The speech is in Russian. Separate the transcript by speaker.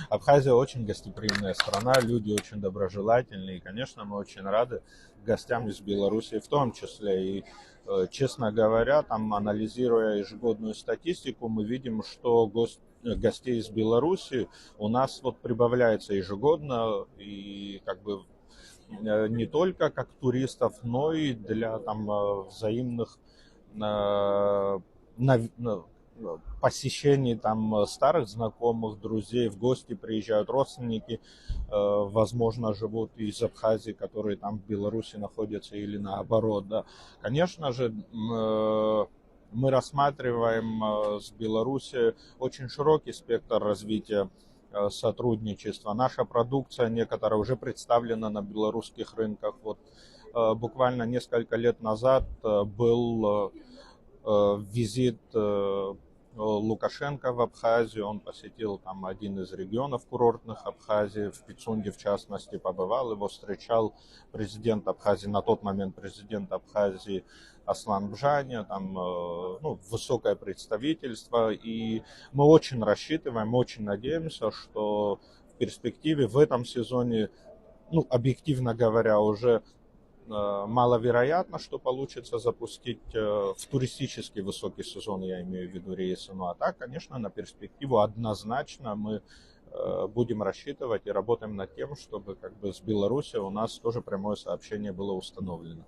Speaker 1: Абхазия очень гостеприимная страна, люди очень доброжелательные. И, конечно, мы очень рады гостям из Беларуси в том числе. И, честно говоря, там, анализируя ежегодную статистику, мы видим, что гостей из Беларуси у нас вот прибавляется ежегодно. И как бы не только как туристов, но и для там взаимных посещений там старых знакомых, друзей, в гости приезжают родственники, возможно, живут из Абхазии, которые там в Беларуси находятся или наоборот, да. Конечно же, мы рассматриваем с Беларуси очень широкий спектр развития сотрудничества. Наша продукция некоторая уже представлена на белорусских рынках. Вот буквально несколько лет назад был визит Лукашенко в Абхазию. Он посетил там один из регионов курортных Абхазии, в Пицунде в частности побывал. Его встречал президент Абхазии, на тот момент президент Абхазии Аслан Бжаня, там ну, высокое представительство. И мы очень рассчитываем, очень надеемся, что в перспективе в этом сезоне, ну, объективно говоря, уже маловероятно, что получится запустить в туристический высокий сезон, я имею в виду рейсы. Ну а так, конечно, на перспективу однозначно мы будем рассчитывать и работаем над тем, чтобы как бы с Беларусью у нас тоже прямое сообщение было установлено.